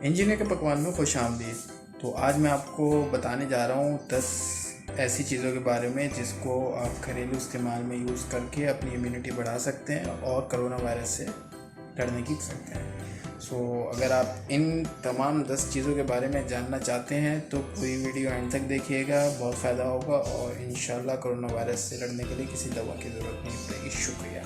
Engineer के पकवान में खुशामदीद। तो आज मैं आपको बताने जा रहा हूँ 10 ऐसी चीज़ों के बारे में जिसको आप घरेलू इस्तेमाल में यूज़ करके अपनी इम्यूनिटी बढ़ा सकते हैं और कोरोना वायरस से लड़ने की सकते हैं। अगर आप इन तमाम 10 चीज़ों के बारे में जानना चाहते हैं तो पूरी वीडियो एंड तक देखिएगा, बहुत फ़ायदा होगा और इंशाल्लाह कोरोना वायरस से लड़ने के लिए किसी दवा की ज़रूरत नहीं पड़ेगी। शुक्रिया।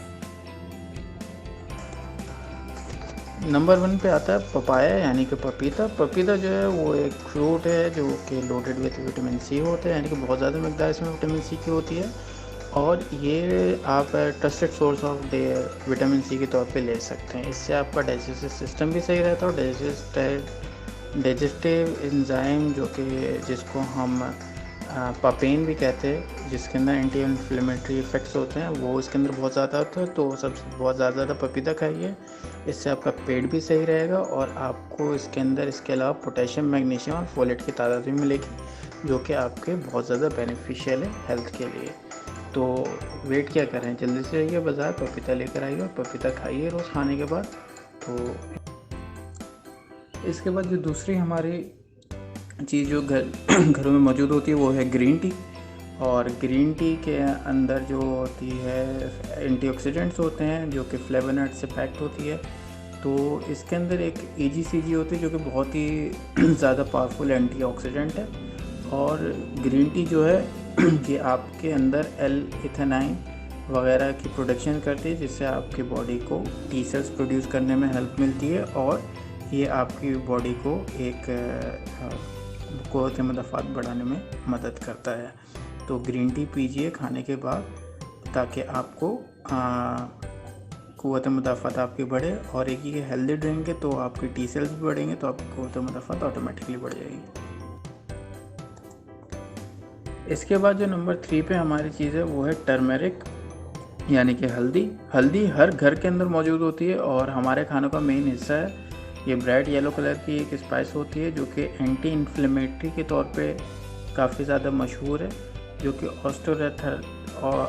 नंबर 1 पे आता है पपाया यानी कि पपीता। पपीता जो है वो एक फ्रूट है जो कि लोडेड विद विटामिन सी होता है, यानी कि बहुत ज़्यादा मकदार इसमें विटामिन सी की होती है और ये आप trusted source of vitamin C के तौर पे ले सकते हैं। इससे आपका डाइजेस्टिव सिस्टम भी सही रहता है और डाइजेस्टिव एंजाइम जो कि जिसको हम पापेन भी कहते हैं, जिसके अंदर एंटी इन्फ्लेमेटरी इफ़ेक्ट्स होते हैं, वो इसके अंदर बहुत ज़्यादा होता है। तो सबसे बहुत ज़्यादा पपीता खाइए, इससे आपका पेट भी सही रहेगा और आपको इसके अंदर इसके अलावा पोटेशियम, मैग्नीशियम और फोलेट की तादाद भी मिलेगी, जो कि आपके बहुत ज़्यादा बेनिफिशियल है हेल्थ के लिए। तो वेट क्या करें, जल्दी से जाइए बाज़ार, पपीता लेकर आइए और पपीता खाइए रोज़ खाने के बाद। तो इसके बाद जो दूसरी हमारी चीज़ जो घरों में मौजूद होती है वो है ग्रीन टी। और ग्रीन टी के अंदर जो होती है एंटीऑक्सीडेंट्स होते हैं जो कि फ्लेवोनॉइड से पैक्ड होती है। तो इसके अंदर एक EGCG होती है जो कि बहुत ही ज़्यादा पावरफुल एंटीऑक्सीडेंट है। और ग्रीन टी जो है ये आपके अंदर L-इथेनाइन वगैरह की प्रोडक्शन करती है, जिससे आपकी बॉडी को टी सेल्स प्रोड्यूस करने में हेल्प मिलती है और ये आपकी बॉडी को एक क़ुव्वत मुदाफ़ात बढ़ाने में मदद करता है। तो ग्रीन टी पीजिए खाने के बाद, ताकि आपको क़ुव्वत मुदाफ़ात आपकी बढ़े। और एक ये हेल्दी ड्रिंक है तो आपकी टी सेल्स भी बढ़ेंगे तो आपकी क़ुव्वत मुदाफ़ात ऑटोमेटिकली बढ़ जाएगी। इसके बाद जो नंबर 3 पे हमारी चीज़ है वो है टर्मेरिक यानी कि हल्दी। हल्दी हर घर के अंदर मौजूद होती है और हमारे खानों का मेन हिस्सा है। ये ब्राइट येलो कलर की एक स्पाइस होती है जो कि एंटी इन्फ्लेमेटरी के तौर पे काफ़ी ज़्यादा मशहूर है, जो कि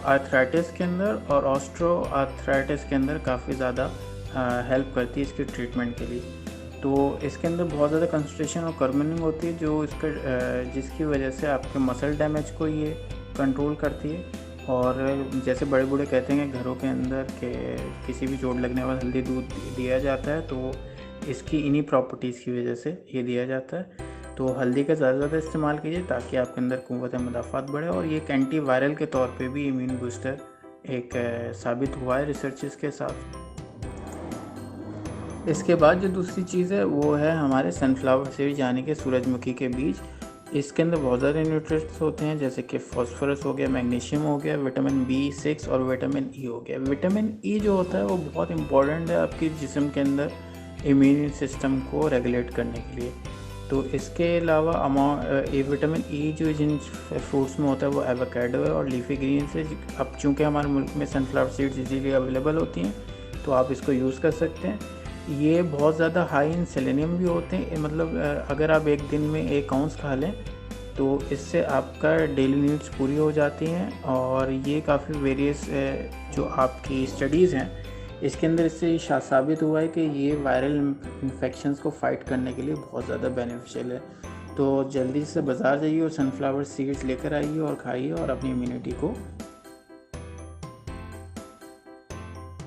आर्थराइटिस के अंदर और ऑस्ट्रो आर्थराइटिस के अंदर काफ़ी ज़्यादा हेल्प करती है इसके ट्रीटमेंट के लिए। तो इसके अंदर बहुत ज़्यादा कंसंट्रेशन और कर्मिनिंग होती है जो जिसकी वजह से आपके मसल डैमेज को ये कंट्रोल करती है। और जैसे बड़े बूढ़े कहते हैं कि घरों के अंदर के किसी भी चोट लगने पर हल्दी दूध दिया जाता है, तो इसकी इन्हीं प्रॉपर्टीज़ की वजह से ये दिया जाता है। तो हल्दी का ज़्यादा इस्तेमाल कीजिए ताकि आपके अंदर क़ुव्वत मुदाफ़ात बढ़े। और ये एक एंटी वायरल के तौर पे भी इम्यून बूस्टर एक साबित हुआ है रिसर्चेस के साथ। इसके बाद जो दूसरी चीज़ है वो है हमारे सनफ्लावर सीड्स यानी कि सूरजमुखी के बीज। इसके अंदर बहुत ज़्यादा न्यूट्रिएंट्स होते हैं, जैसे कि फॉस्फोरस हो गया, मैग्नीशियम हो गया, विटामिन B6 और विटामिन E हो गया। विटामिन E जो होता है वो बहुत इंपॉर्टेंट है आपके जिस्म के अंदर इम्यून सिस्टम को रेगुलेट करने के लिए। तो इसके अलावा विटामिन E जो जिन फ्रूट्स में होता है वो एवोकाडो है और लीफी ग्रीन से। अब चूँकि हमारे मुल्क में सनफ्लावर सीड्स इजीली अवेलेबल होती हैं तो आप इसको यूज़ कर सकते हैं। ये बहुत ज़्यादा हाई इन सेलेनियम भी होते हैं, मतलब अगर आप एक दिन में 1 आउंस खा लें तो इससे आपका डेली नीड्स पूरी हो जाती हैं। और ये काफ़ी वेरियस जो आपकी स्टडीज़ हैं इसके अंदर इससे साबित हुआ है कि ये वायरल इन्फेक्शंस को फाइट करने के लिए बहुत ज़्यादा बेनिफिशियल है। तो जल्दी से बाज़ार जाइए और सनफ्लावर सीड्स लेकर आइए और खाइए और अपनी इम्यूनिटी को।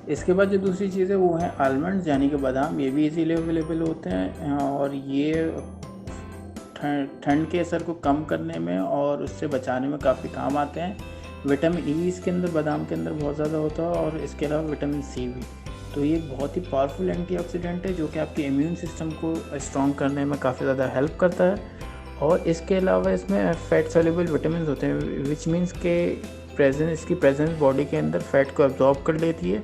इसके बाद जो दूसरी चीज़ है वो है आलमंड्स यानी कि बादाम। ये भी इजीली अवेलेबल होते हैं और ये ठंड के असर को कम करने में और उससे बचाने में काफ़ी काम आते हैं। विटामिन E इसके अंदर बादाम के अंदर बहुत ज़्यादा होता है और इसके अलावा विटामिन C भी। तो ये बहुत ही पावरफुल एंटीऑक्सीडेंट है जो कि आपके इम्यून सिस्टम को स्ट्रॉन्ग करने में काफ़ी ज़्यादा हेल्प करता है। और इसके अलावा इसमें फ़ैट सोल्यूबल विटामिन होते हैं, विच मीन्स के इसकी प्रेजेंस बॉडी के अंदर फ़ैट को एब्जॉर्ब कर लेती है।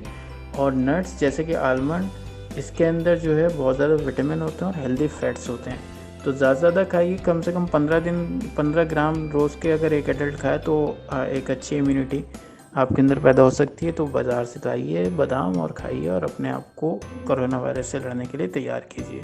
और नट्स जैसे कि आलमंड, इसके अंदर जो है बहुत ज़्यादा विटामिन होते हैं और हेल्दी फैट्स होते हैं। तो ज़्यादा खाइए, कम से कम 15 ग्राम रोज़ के अगर एक एडल्ट खाए तो एक अच्छी इम्यूनिटी आपके अंदर पैदा हो सकती है। तो बाज़ार से लाइए बादाम और खाइए और अपने आप को कोरोना वायरस से लड़ने के लिए तैयार कीजिए।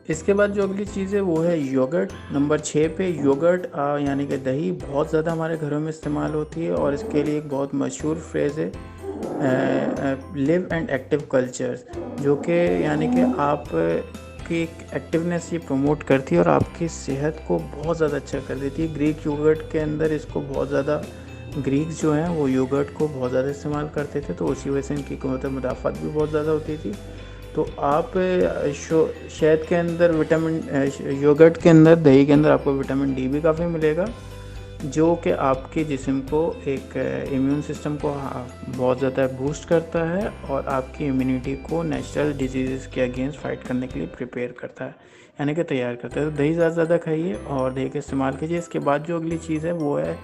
इसके बाद जो अगली चीज़ है वो है योगर्ट। नंबर 6 पे योगर्ट यानी कि दही बहुत ज़्यादा हमारे घरों में इस्तेमाल होती है और इसके लिए एक बहुत मशहूर फ्रेज़ है लिव एंड एक्टिव कल्चर्स, जो कि यानी कि आप की एक्टिवनेस ये प्रमोट करती है और आपकी सेहत को बहुत ज़्यादा अच्छा कर देती है। ग्रीक योगर्ट के अंदर इसको बहुत ज़्यादा, ग्रीक्स जो हैं वो योगर्ट को बहुत ज़्यादा इस्तेमाल करते थे, तो उसी वजह से इनकी कीमत मुनाफात भी बहुत ज़्यादा होती थी। तो आप शहद के अंदर विटामिन, योगर्ट के अंदर, दही के अंदर आपको विटामिन डी भी काफ़ी मिलेगा, जो कि आपके जिस्म को एक इम्यून सिस्टम को बहुत ज़्यादा बूस्ट करता है और आपकी इम्यूनिटी को नेचुरल डिजीज़ के अगेंस्ट फाइट करने के लिए प्रिपेयर करता है, यानी कि तैयार करता है। तो दही ज़्यादा खाइए और दही का इस्तेमाल कीजिए। इसके बाद जो अगली चीज़ है वो है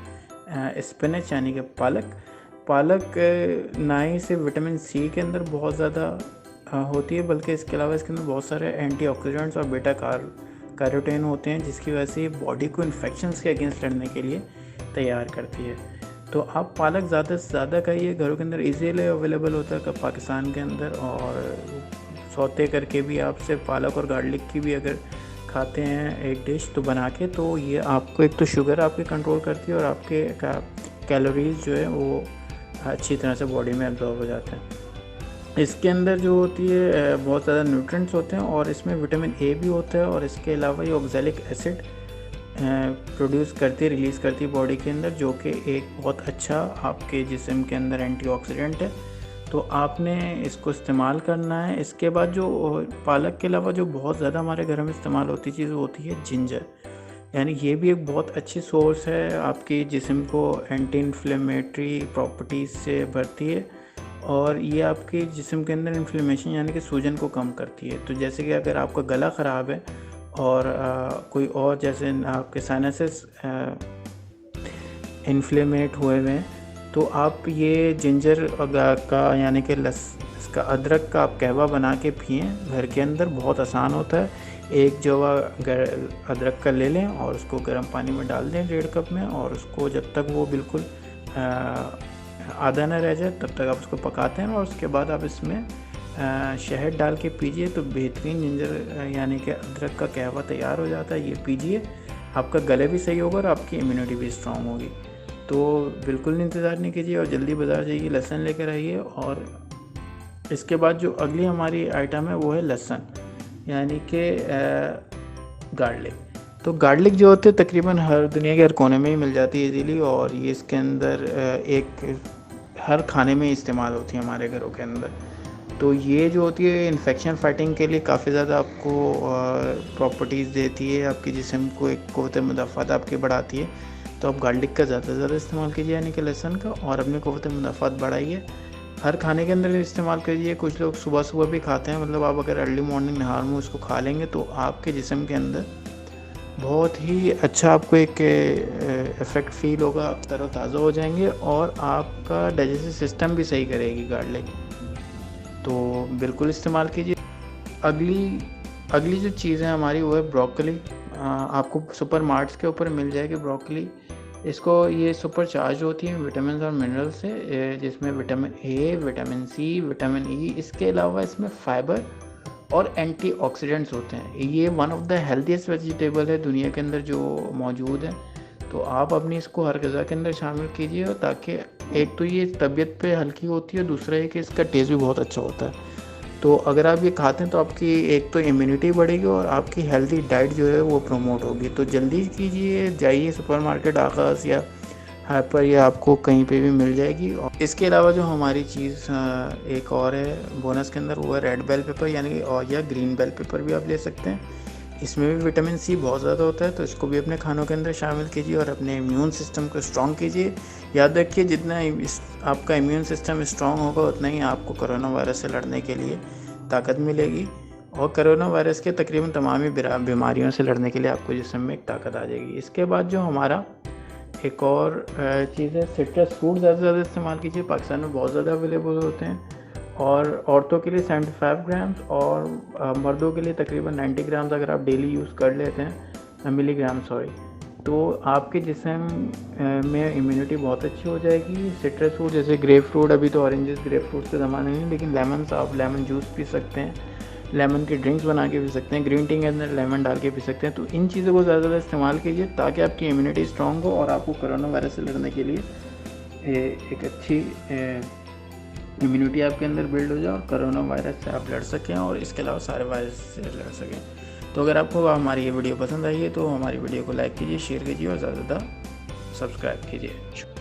स्पिनच, यानी कि पालक ना ही सिर्फ विटामिन सी के अंदर बहुत ज़्यादा होती है, बल्कि इसके अलावा इसके अंदर बहुत सारे एंटीऑक्सीडेंट्स और बीटा कैरोटीन होते हैं, जिसकी वजह से बॉडी को इन्फेक्शंस के अगेंस्ट लड़ने के लिए तैयार करती है। तो आप पालक ज़्यादा से ज़्यादा खाइए, घरों के अंदर इजीली अवेलेबल होता है पाकिस्तान के अंदर, और सौते करके भी आप सिर्फ पालक और गार्लिक की भी अगर खाते हैं एक डिश तो बना के, तो ये आपको एक तो शुगर आपके कंट्रोल करती है और आपके कैलोरीज जो है वो अच्छी तरह से बॉडी में एब्जॉर्ब हो जाते हैं। इसके अंदर जो होती है बहुत ज़्यादा न्यूट्रिएंट्स होते हैं और इसमें विटामिन ए भी होता है, और इसके अलावा ये ऑक्सैलिक एसिड प्रोड्यूस करती है, रिलीज़ करती है बॉडी के अंदर, जो कि एक बहुत अच्छा आपके जिस्म के अंदर एंटीऑक्सीडेंट है। तो आपने इसको इस्तेमाल करना है। इसके बाद जो पालक के अलावा जो बहुत ज़्यादा हमारे घर में इस्तेमाल होती चीज़ होती है जिंजर, यानी ये भी एक बहुत अच्छी सोर्स है, आपकी जिस्म को एंटी इन्फ्लेमेटरी प्रॉपर्टीज़ से भरती है और ये आपके जिस्म के अंदर इन्फ्लेमेशन यानी कि सूजन को कम करती है। तो जैसे कि अगर आपका गला ख़राब है और कोई और जैसे आपके साइनसेस इन्फ्लेमेट हुए हैं, तो आप ये जिंजर का यानी कि इसका अदरक का आप कहवा बना के पिएँ घर के अंदर, बहुत आसान होता है। एक जवा अदरक का ले लें और उसको गर्म पानी में डाल दें 1.5 कप में, और उसको जब तक वो बिल्कुल आधा ना रह जाए तब तक आप उसको पकाते हैं, और उसके बाद आप इसमें शहद डाल के पीजिए तो बेहतरीन जिंजर यानी कि अदरक का कहवा तैयार हो जाता है। ये पीजिए, आपका गले भी सही होगा और आपकी इम्यूनिटी भी स्ट्रॉन्ग होगी। तो बिल्कुल इंतज़ार नहीं कीजिए और जल्दी बाज़ार जाइए, लहसुन लेकर आइए। और इसके बाद जो अगली हमारी आइटम है वो है लहसुन, यानी कि गार्लिक। तो गार्लिक जो होते हैं तकरीबन हर दुनिया के हर कोने में ही मिल जाती है इजीली, और ये इसके अंदर एक हर खाने में इस्तेमाल होती है हमारे घरों के अंदर। तो ये जो होती है इन्फेक्शन फाइटिंग के लिए काफ़ी ज़्यादा आपको प्रॉपर्टीज़ देती है, आपके जिस्म को एक क़ुव्वत मुदाफ़ात आपकी बढ़ाती है। तो आप गार्लिक का ज़्यादा से ज़्यादा इस्तेमाल कीजिए, यानी कि लहसुन का, और अपनी क़ुव्वत मुदाफ़ात बढ़ाइए। हर खाने के अंदर इस्तेमाल कीजिए। कुछ लोग सुबह सुबह भी खाते हैं, मतलब आप अगर अर्ली मॉर्निंग नहार में उसको खा लेंगे तो आपके जिस्म के अंदर बहुत ही अच्छा आपको एक इफ़ेक्ट फ़ील होगा, आप तरोताज़ा हो जाएंगे और आपका डाइजेस्टिव सिस्टम भी सही करेगी गार्लिक। तो बिल्कुल इस्तेमाल कीजिए। अगली जो चीज़ है हमारी वो है ब्रोकली। आपको सुपर मार्ट्स के ऊपर मिल जाएगी ब्रोकली। इसको ये सुपर चार्ज होती है विटामिन और मिनरल से, जिसमें vitamin A, vitamin C, vitamin E, इसके अलावा इसमें फाइबर और एंटीऑक्सीडेंट्स होते हैं। ये one of the healthiest vegetable है दुनिया के अंदर जो मौजूद है। तो आप अपनी इसको हर ग़िज़ा के अंदर शामिल कीजिए, ताकि एक तो ये तबीयत पे हल्की होती है, दूसरा है कि इसका टेस्ट भी बहुत अच्छा होता है। तो अगर आप ये खाते हैं तो आपकी एक तो इम्यूनिटी बढ़ेगी और आपकी हेल्दी डाइट जो है वो प्रमोट होगी। तो जल्दी कीजिए, जाइए सुपरमार्केट आगाज़ या हाइपर, या आपको कहीं पे भी मिल जाएगी। और इसके अलावा जो हमारी चीज़ एक और है बोनस के अंदर, वो है रेड बेल पेपर, यानी कि और या ग्रीन बेल पेपर भी आप ले सकते हैं। इसमें भी विटामिन सी बहुत ज़्यादा होता है, तो इसको भी अपने खानों के अंदर शामिल कीजिए और अपने इम्यून सिस्टम को स्ट्रॉन्ग कीजिए। याद रखिए, जितना आपका इम्यून सिस्टम स्ट्रॉन्ग होगा उतना ही आपको कोरोना वायरस से लड़ने के लिए ताकत मिलेगी, और कोरोना वायरस के तकरीबन तमाम ही बीमारियों से लड़ने के लिए आपको जिस्म में एक ताकत आ जाएगी। इसके बाद जो हमारा एक और चीज़ है, सिट्रस फ्रूट ज़्यादा से ज़्यादा इस्तेमाल कीजिए। पाकिस्तान में बहुत ज़्यादा अवेलेबल होते हैं, और औरतों के लिए 75 ग्राम्स और मर्दों के लिए तकरीबन 90 ग्राम्स अगर आप डेली यूज़ कर लेते हैं, मिलीग्राम सॉरी, तो आपके जिस्म में इम्यूनिटी बहुत अच्छी हो जाएगी। सिट्रस फ्रूट जैसे ग्रेप फ्रूट, अभी तो ऑरेंजेस ग्रेप फ्रूट का ज़माना नहीं, लेकिन लेमन से आप लेमन जूस पी सकते हैं, लेमन की ड्रिंक्स बना के पी सकते हैं, ग्रीन टी के अंदर लेमन डाल के पी सकते हैं। तो इन चीज़ों को ज़्यादा ज़्यादा इस्तेमाल कीजिए ताकि आपकी इम्यूनिटी स्ट्रॉन्ग हो और आपको कोरोना वायरस से लड़ने के लिए एक अच्छी इम्यूनिटी आपके अंदर बिल्ड हो जाए और कोरोना वायरस से आप लड़ सकें और इसके अलावा सारे वायरस से लड़ सकें। तो अगर आपको हमारी ये वीडियो पसंद आई है तो हमारी वीडियो को लाइक कीजिए, शेयर कीजिए और ज़्यादा से ज़्यादा सब्सक्राइब कीजिए।